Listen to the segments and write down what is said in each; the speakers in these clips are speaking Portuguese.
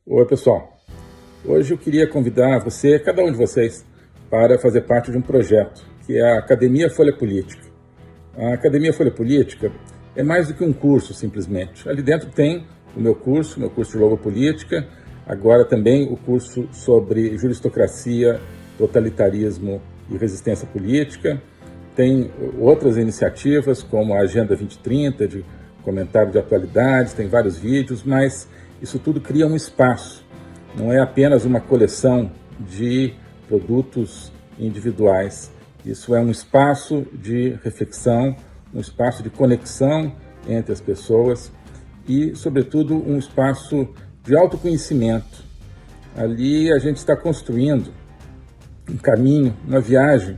Oi, pessoal. Hoje eu queria convidar você, cada um de vocês, para fazer parte de um projeto, que é a Academia Folha Política. A Academia Folha Política é mais do que um curso, simplesmente. Ali dentro tem o meu curso de Logopolítica, agora também o curso sobre juristocracia, totalitarismo e resistência política. Tem outras iniciativas, como a Agenda 2030, de comentário de atualidades, tem vários vídeos, mas isso tudo cria um espaço. Não é apenas uma coleção de produtos individuais. Isso é um espaço de reflexão, um espaço de conexão entre as pessoas e, sobretudo, um espaço de autoconhecimento. Ali a gente está construindo um caminho, uma viagem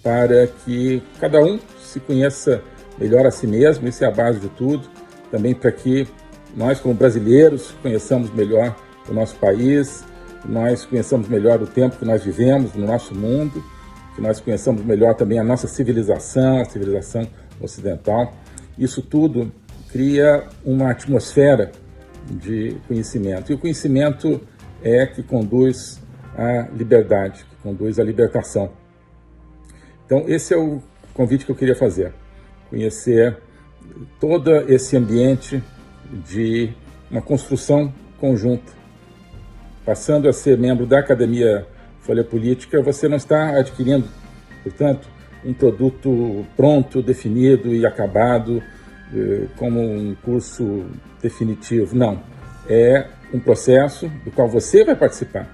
para que cada um se conheça melhor a si mesmo, isso é a base de tudo, também para que nós, como brasileiros, conheçamos melhor o nosso país, nós conheçamos melhor o tempo que nós vivemos no nosso mundo, que nós conheçamos melhor também a nossa civilização, a civilização ocidental. Isso tudo cria uma atmosfera de conhecimento. E o conhecimento é que conduz à liberdade, que conduz à libertação. Então, esse é o convite que eu queria fazer. Conhecer todo esse ambiente de uma construção conjunta. Passando a ser membro da Academia Folha Política, você não está adquirindo, portanto, um produto pronto, definido e acabado, como um curso definitivo. Não. É um processo do qual você vai participar,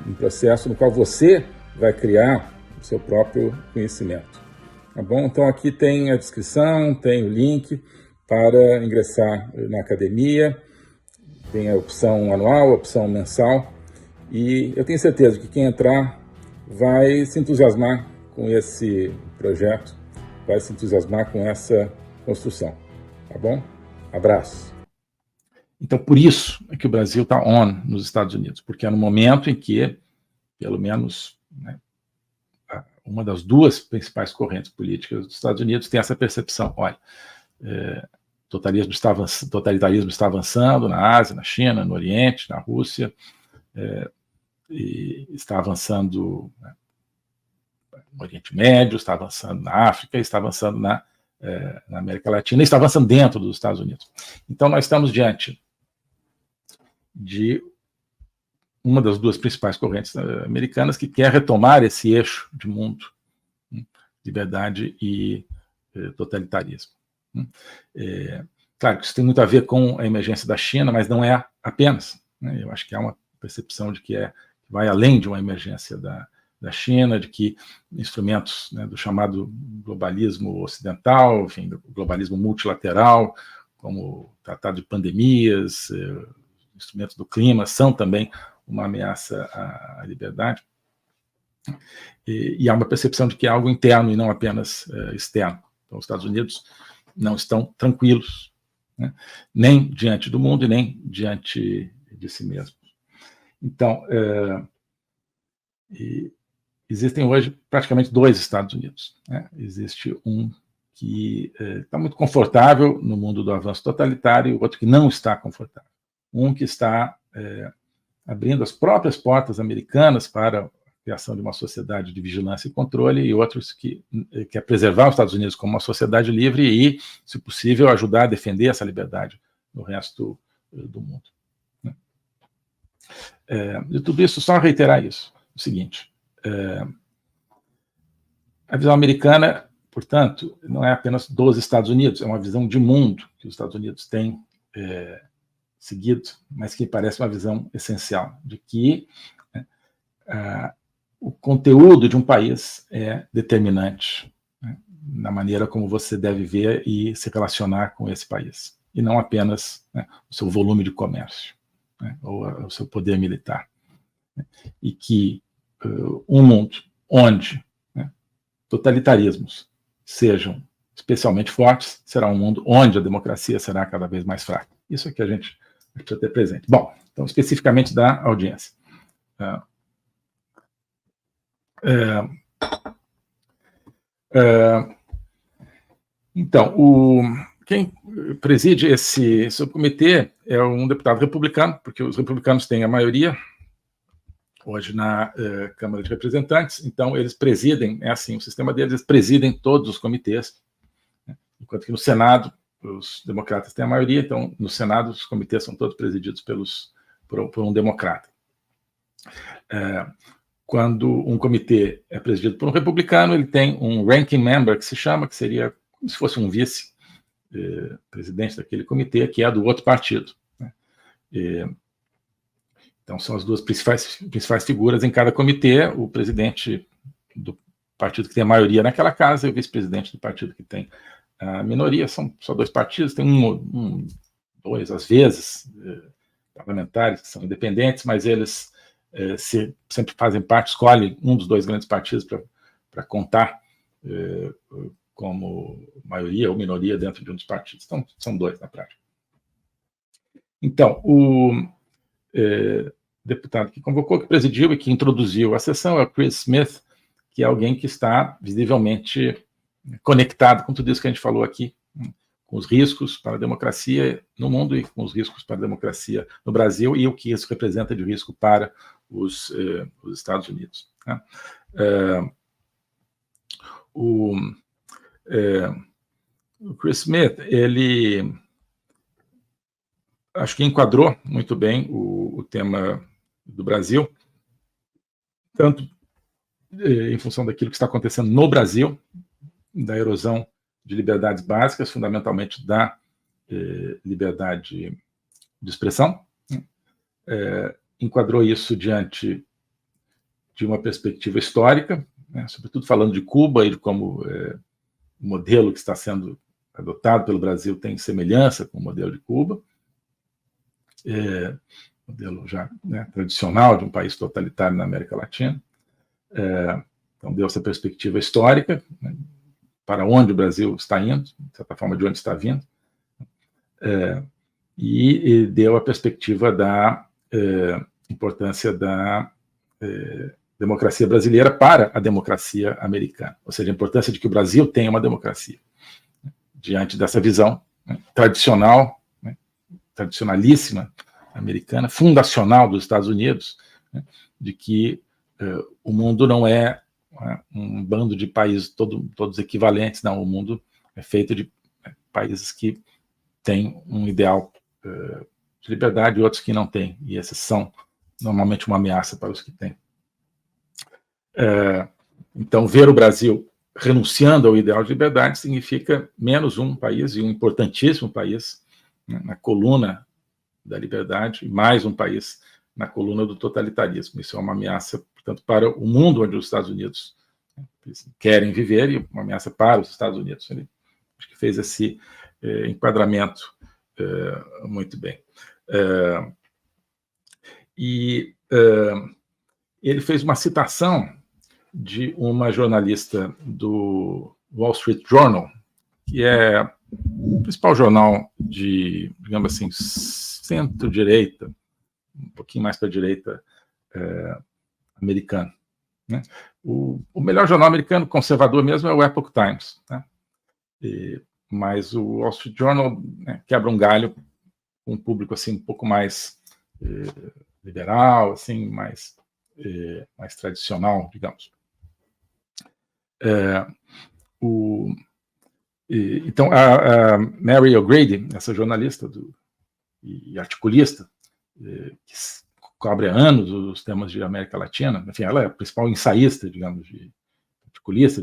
um processo no qual você vai criar o seu próprio conhecimento. Tá bom? Então aqui tem a descrição, tem o link para ingressar na academia, tem a opção anual, a opção mensal, e eu tenho certeza que quem entrar vai se entusiasmar com esse projeto, vai se entusiasmar com essa construção. Tá bom? Abraço. Então, por isso é que o Brasil está on nos Estados Unidos, porque é no momento em que, pelo menos, uma das duas principais correntes políticas dos Estados Unidos tem essa percepção, olha, totalitarismo está avançando na Ásia, na China, no Oriente, na Rússia, e está avançando no Oriente Médio, está avançando na África, está avançando na América Latina, e está avançando dentro dos Estados Unidos. Então, nós estamos diante de uma das duas principais correntes americanas que quer retomar esse eixo de mundo, liberdade e totalitarismo. Claro que isso tem muito a ver com a emergência da China, mas não é apenas. Eu acho que há uma percepção de que vai além de uma emergência da China, de que instrumentos do chamado globalismo ocidental, enfim, do globalismo multilateral, como o Tratado de Pandemias, instrumentos do clima, são também uma ameaça à liberdade. E há uma percepção de que é algo interno e não apenas externo. Então, os Estados Unidos não estão tranquilos, nem diante do mundo e nem diante de si mesmos. Então, existem hoje praticamente dois Estados Unidos. Existe um que está muito confortável no mundo do avanço totalitário e o outro que não está confortável. Um que está abrindo as próprias portas americanas para a criação de uma sociedade de vigilância e controle, e outros que quer preservar os Estados Unidos como uma sociedade livre e, se possível, ajudar a defender essa liberdade no resto do mundo. De tudo isso, só reiterar isso, o seguinte, a visão americana, portanto, não é apenas dos Estados Unidos, é uma visão de mundo que os Estados Unidos têm seguido, mas que parece uma visão essencial, de que o conteúdo de um país é determinante na maneira como você deve ver e se relacionar com esse país, e não apenas o seu volume de comércio, ou o seu poder militar. E que um mundo onde totalitarismos sejam especialmente fortes, será um mundo onde a democracia será cada vez mais fraca. Isso é que a gente precisa ter presente. Bom, então, especificamente da audiência. Então, quem preside esse subcomitê é um deputado republicano, porque os republicanos têm a maioria hoje na Câmara de Representantes, então eles presidem, é assim, o sistema deles, eles presidem todos os comitês, né? Enquanto que no Senado os democratas têm a maioria, então no Senado os comitês são todos presididos por um democrata. Quando um comitê é presidido por um republicano, ele tem um ranking member, que se chama, que seria como se fosse um vice-presidente daquele comitê, que é do outro partido, né? Então, são as duas principais figuras em cada comitê, o presidente do partido que tem a maioria naquela casa e o vice-presidente do partido que tem a minoria. São só dois partidos, tem dois, às vezes, parlamentares que são independentes, mas eles sempre fazem parte, escolhem um dos dois grandes partidos para contar como maioria ou minoria dentro de um dos partidos. Então, são dois na prática. Então, o deputado que convocou, que presidiu e que introduziu a sessão é o Chris Smith, que é alguém que está visivelmente conectado com tudo isso que a gente falou aqui, com os riscos para a democracia no mundo e com os riscos para a democracia no Brasil e o que isso representa de risco para os Estados Unidos, né? O Chris Smith, ele acho que enquadrou muito bem o tema do Brasil, tanto em função daquilo que está acontecendo no Brasil, da erosão de liberdades básicas, fundamentalmente da liberdade de expressão, enquadrou isso diante de uma perspectiva histórica, né, sobretudo falando de Cuba e de como o modelo que está sendo adotado pelo Brasil tem semelhança com o modelo de Cuba, modelo já, né, tradicional de um país totalitário na América Latina. Então, deu essa perspectiva histórica, né, para onde o Brasil está indo, de certa forma, de onde está vindo, e deu a perspectiva da importância da democracia brasileira para a democracia americana, ou seja, a importância de que o Brasil tenha uma democracia, né, diante dessa visão, né, tradicional, né, tradicionalíssima americana, fundacional dos Estados Unidos, né, de que o mundo não é um bando de países todos equivalentes, não, o mundo é feito de países que têm um ideal de liberdade e outros que não têm, e esses são normalmente uma ameaça para os que têm. Então, ver o Brasil renunciando ao ideal de liberdade significa menos um país, e um importantíssimo país, né, na coluna da liberdade, e mais um país na coluna do totalitarismo. Isso é uma ameaça, portanto, para o mundo onde os Estados Unidos querem viver, e uma ameaça para os Estados Unidos. Ele acho que fez esse enquadramento muito bem. Ele fez uma citação de uma jornalista do Wall Street Journal, que é o principal jornal de, digamos assim, centro-direita, um pouquinho mais para a direita americano, né? O melhor jornal americano conservador mesmo é o Epoch Times, né? Mas o Wall Street Journal, né, quebra um galho com um público assim, um pouco mais liberal, assim, mais tradicional, digamos. Então, a Mary O'Grady, essa jornalista e articulista, que cobre há anos os temas de América Latina, enfim, ela é a principal ensaísta, digamos, articulista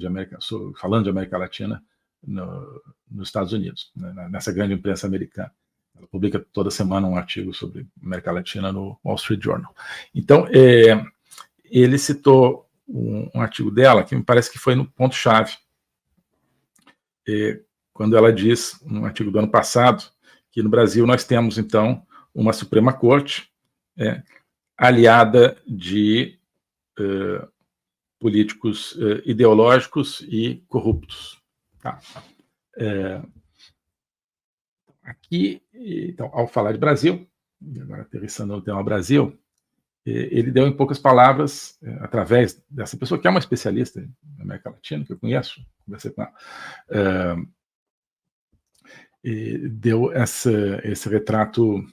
falando de América Latina nos Estados Unidos, né, nessa grande imprensa americana. Ela publica toda semana um artigo sobre América Latina no Wall Street Journal. Então, ele citou um artigo dela que me parece que foi no ponto-chave, quando ela diz, num artigo do ano passado, que no Brasil nós temos, então, uma Suprema Corte aliada de políticos ideológicos e corruptos. Tá? Aqui, então, ao falar de Brasil, agora aterrissando no tema Brasil, ele deu em poucas palavras, através dessa pessoa, que é uma especialista na América Latina, que eu conheço, conversei com ela, deu esse retrato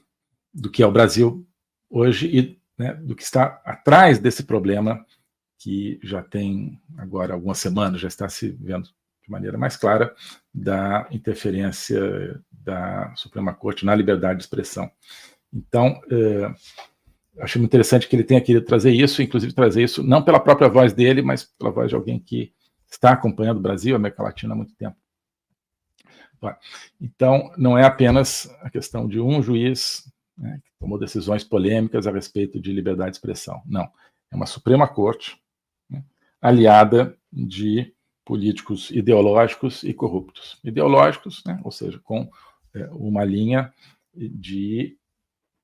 do que é o Brasil hoje e, né, do que está atrás desse problema que já tem agora algumas semanas, já está se vendo de maneira mais clara, da interferência da Suprema Corte na liberdade de expressão. Então, acho muito interessante que ele tenha querido trazer isso, inclusive trazer isso não pela própria voz dele, mas pela voz de alguém que está acompanhando o Brasil, a América Latina há muito tempo. Então, não é apenas a questão de um juiz, né, que tomou decisões polêmicas a respeito de liberdade de expressão. Não. É uma Suprema Corte, né, aliada de políticos ideológicos e corruptos. Ideológicos, né, ou seja, com uma linha de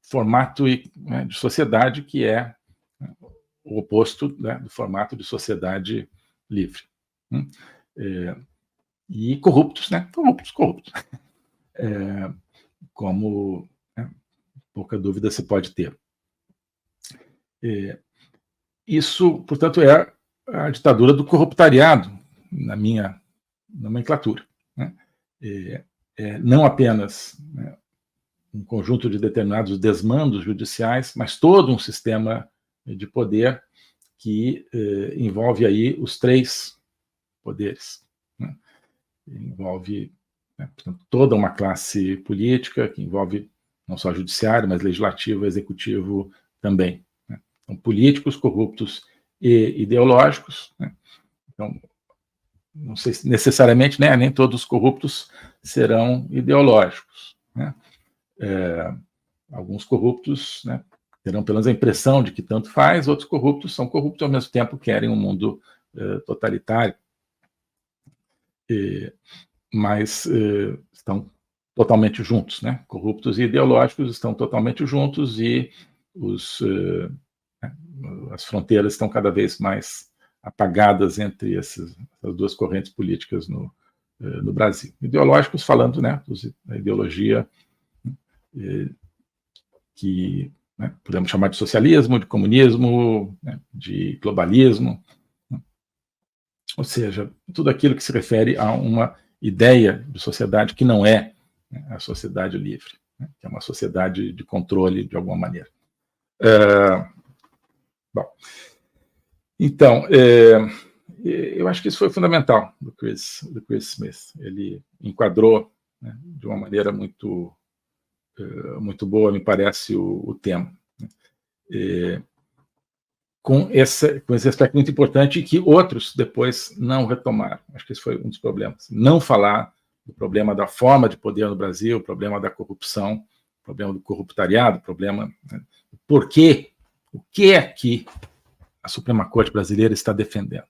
formato, né, de sociedade que é, né, o oposto, né, do formato de sociedade livre. E corruptos, né? Corruptos. Como, né, pouca dúvida se pode ter. Isso, portanto, é a ditadura do corruptariado, na minha nomenclatura. Né? Não apenas, né, um conjunto de determinados desmandos judiciais, mas todo um sistema de poder que envolve aí os três poderes. Né? Envolve, né, portanto, toda uma classe política, que envolve não só judiciário, mas legislativo, executivo também. Né? Então, políticos, corruptos e ideológicos. Né? Então, não sei se necessariamente, né, nem todos os corruptos serão ideológicos. Né? Alguns corruptos, né, terão pelo menos a impressão de que tanto faz, outros corruptos são corruptos e ao mesmo tempo querem um mundo totalitário. Mas estão totalmente juntos, né? Corruptos e ideológicos estão totalmente juntos e as fronteiras estão cada vez mais apagadas entre essas duas correntes políticas no Brasil. Ideológicos falando, né, da ideologia que, né, podemos chamar de socialismo, de comunismo, né, de globalismo, né? Ou seja, tudo aquilo que se refere a uma ideia de sociedade que não é, né, a sociedade livre, né, que é uma sociedade de controle de alguma maneira. Bom, então, eu acho que isso foi fundamental do Chris Smith. Ele enquadrou, né, de uma maneira muito boa, me parece, o tema. Com esse aspecto muito importante que outros depois não retomaram. Acho que esse foi um dos problemas. Não falar do problema da forma de poder no Brasil, o problema da corrupção, o problema do corruptariado, o problema, né, por quê, o que é que a Suprema Corte brasileira está defendendo.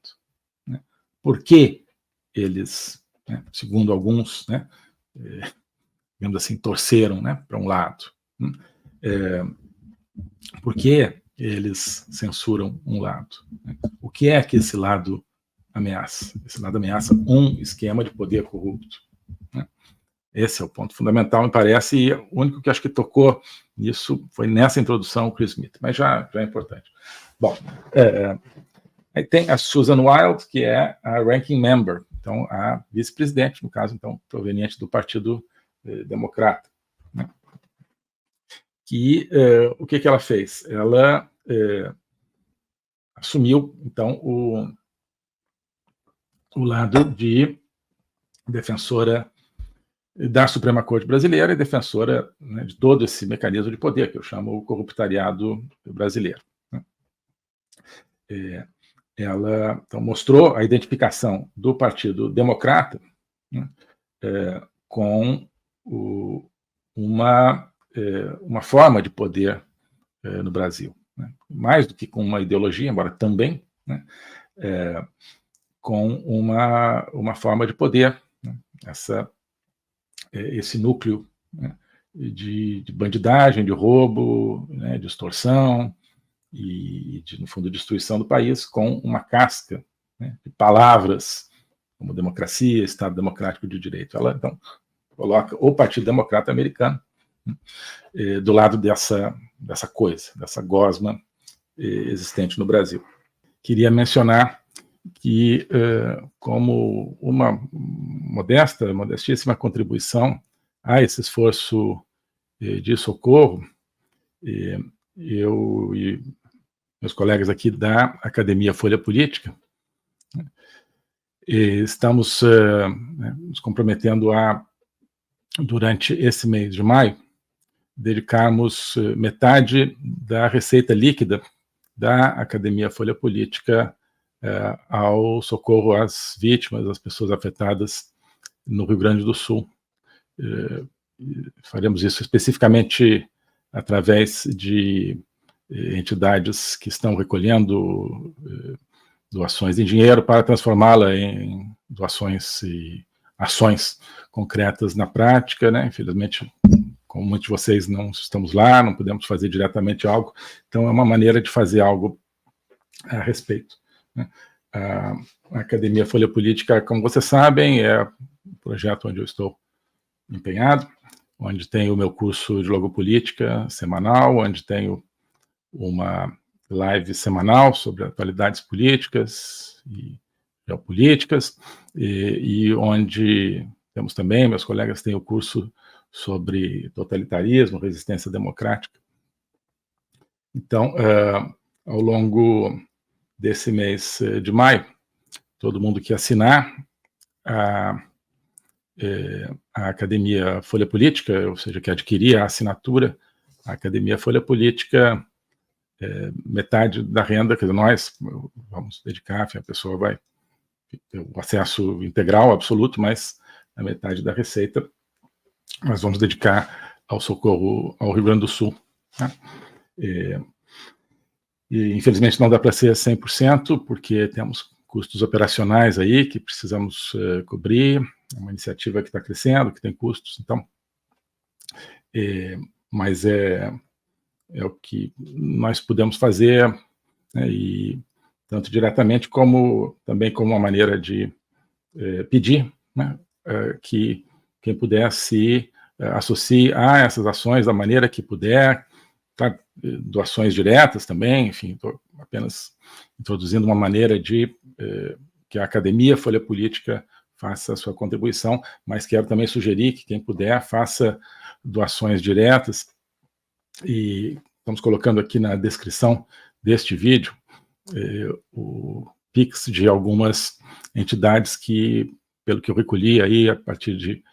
Né? Por que eles, né, segundo alguns, né, digamos assim, torceram, né, para um lado. Por que eles censuram um lado? Né? O que é que esse lado ameaça? Esse lado ameaça um esquema de poder corrupto. Né? Esse é o ponto fundamental, me parece, e o único que acho que tocou nisso foi nessa introdução o Chris Smith, mas já é importante. Bom, aí tem a Susan Wild, que é a ranking member, então a vice-presidente, no caso, então, proveniente do Partido Democrata. Né? Que o que ela fez? Ela assumiu, então, o lado de defensora da Suprema Corte brasileira e defensora, né, de todo esse mecanismo de poder, que eu chamo o corruptariado brasileiro. Né? Ela então, mostrou a identificação do Partido Democrata, né, com uma forma de poder no Brasil. Né? Mais do que com uma ideologia, embora também, né, com uma forma de poder, né? Esse núcleo, né, de bandidagem, de roubo, né, de extorsão e, no fundo, destruição do país, com uma casca, né, de palavras como democracia, Estado Democrático de Direito. Ela, então, coloca o Partido Democrata americano, né, do lado dessa coisa, dessa gosma existente no Brasil. Queria mencionar que, como uma modestíssima contribuição a esse esforço de socorro, eu e meus colegas aqui da Academia Folha Política estamos nos comprometendo a, durante esse mês de maio, dedicarmos metade da receita líquida da Academia Folha Política ao socorro às vítimas, às pessoas afetadas no Rio Grande do Sul. Faremos isso especificamente através de entidades que estão recolhendo doações em dinheiro para transformá-la em doações e ações concretas na prática, né? Infelizmente, como muitos de vocês não estamos lá, não podemos fazer diretamente algo, então é uma maneira de fazer algo a respeito, né? A Academia Folha Política, como vocês sabem, é um projeto onde eu estou empenhado, onde tenho o meu curso de logopolítica semanal, onde tenho uma live semanal sobre atualidades políticas e geopolíticas, e onde temos também, meus colegas têm o curso sobre totalitarismo, resistência democrática. Então, ao longo desse mês de maio, todo mundo que assinar a Academia Folha Política, ou seja, que adquirir a assinatura, a Academia Folha Política, metade da renda, quer dizer, nós vamos dedicar, a pessoa vai ter o acesso integral, absoluto, mas a metade da receita nós vamos dedicar ao socorro ao Rio Grande do Sul, né? E infelizmente não dá para ser 100%, porque temos custos operacionais aí que precisamos cobrir, é uma iniciativa que está crescendo, que tem custos, então, mas é o que nós podemos fazer, né, e tanto diretamente como também como uma maneira de pedir, né, que quem puder se associe a essas ações da maneira que puder, tá? Doações diretas também, enfim, estou apenas introduzindo uma maneira de que a Academia Folha Política faça a sua contribuição, mas quero também sugerir que quem puder faça doações diretas, e estamos colocando aqui na descrição deste vídeo o Pix de algumas entidades que, pelo que eu recolhi aí, a partir de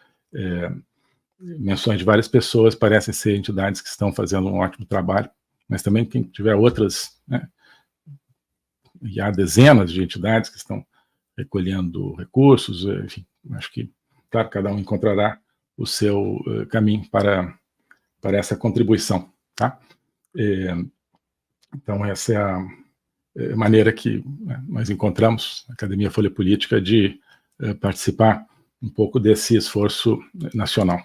menções de várias pessoas, parecem ser entidades que estão fazendo um ótimo trabalho, mas também quem tiver outras, né, e há dezenas de entidades que estão recolhendo recursos, enfim, acho que, claro, cada um encontrará o seu caminho para essa contribuição, tá? Então, essa é a maneira que, né, nós encontramos, a Academia Folha Política, de participar um pouco desse esforço nacional.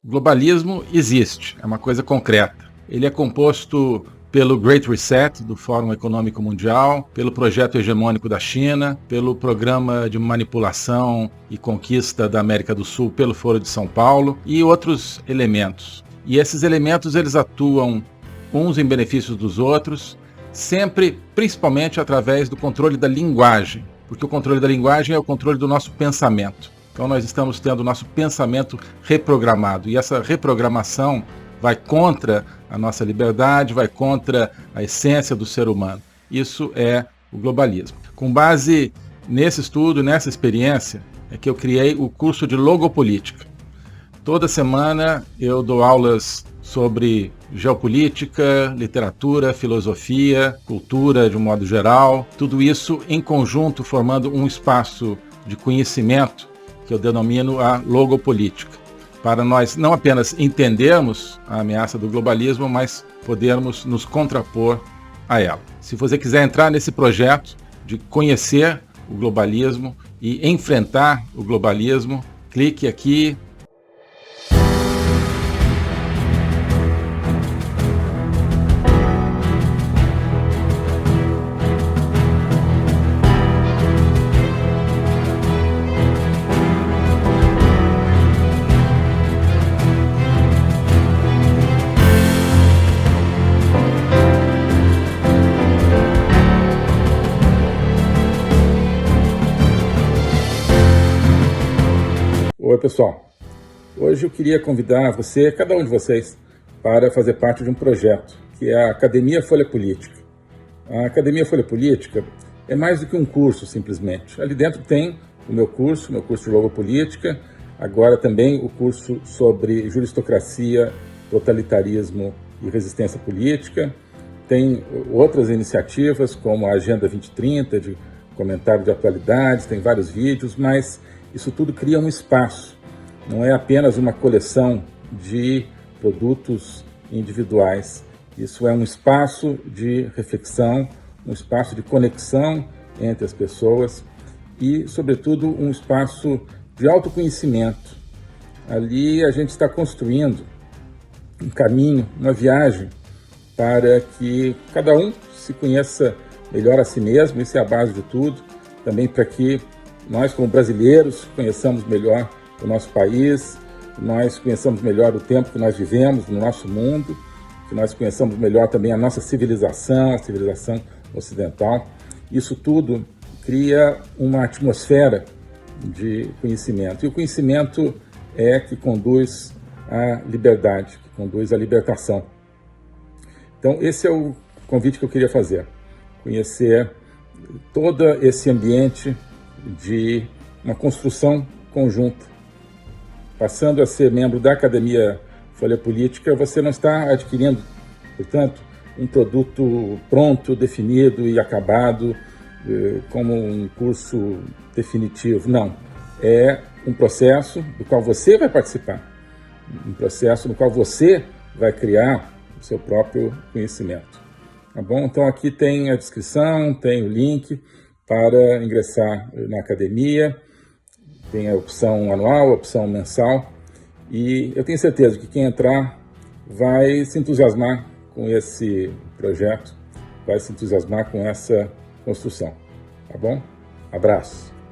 O globalismo existe, é uma coisa concreta. Ele é composto pelo Great Reset, do Fórum Econômico Mundial, pelo projeto hegemônico da China, pelo programa de manipulação e conquista da América do Sul pelo Foro de São Paulo e outros elementos. E esses elementos, eles atuam uns em benefício dos outros, sempre, principalmente através do controle da linguagem, porque o controle da linguagem é o controle do nosso pensamento. Então nós estamos tendo o nosso pensamento reprogramado, e essa reprogramação vai contra a nossa liberdade, vai contra a essência do ser humano. Isso é o globalismo. Com base nesse estudo, nessa experiência, é que eu criei o curso de logopolítica. Toda semana eu dou aulas sobre geopolítica, literatura, filosofia, cultura de um modo geral, tudo isso em conjunto formando um espaço de conhecimento que eu denomino a logopolítica, para nós não apenas entendermos a ameaça do globalismo, mas podermos nos contrapor a ela. Se você quiser entrar nesse projeto de conhecer o globalismo e enfrentar o globalismo, clique aqui. Oi, pessoal. Hoje eu queria convidar você, cada um de vocês, para fazer parte de um projeto, que é a Academia Folha Política. A Academia Folha Política é mais do que um curso, simplesmente. Ali dentro tem o meu curso de Logopolítica, agora também o curso sobre juristocracia, totalitarismo e resistência política. Tem outras iniciativas, como a Agenda 2030, de comentário de atualidades, tem vários vídeos, mas isso tudo cria um espaço. Não é apenas uma coleção de produtos individuais. Isso é um espaço de reflexão, um espaço de conexão entre as pessoas e, sobretudo, um espaço de autoconhecimento. Ali a gente está construindo um caminho, uma viagem para que cada um se conheça melhor a si mesmo, isso é a base de tudo, também para que nós, como brasileiros, conheçamos melhor o nosso país, nós conheçamos melhor o tempo que nós vivemos no nosso mundo, que nós conheçamos melhor também a nossa civilização, a civilização ocidental. Isso tudo cria uma atmosfera de conhecimento. E o conhecimento é que conduz à liberdade, que conduz à libertação. Então, esse é o convite que eu queria fazer. Conhecer todo esse ambiente de uma construção conjunta. Passando a ser membro da Academia Folha Política, você não está adquirindo, portanto, um produto pronto, definido e acabado, como um curso definitivo. Não. É um processo do qual você vai participar, um processo no qual você vai criar o seu próprio conhecimento. Tá bom? Então aqui tem a descrição, tem o link para ingressar na academia, tem a opção anual, a opção mensal, e eu tenho certeza que quem entrar vai se entusiasmar com esse projeto, vai se entusiasmar com essa construção. Tá bom? Abraço.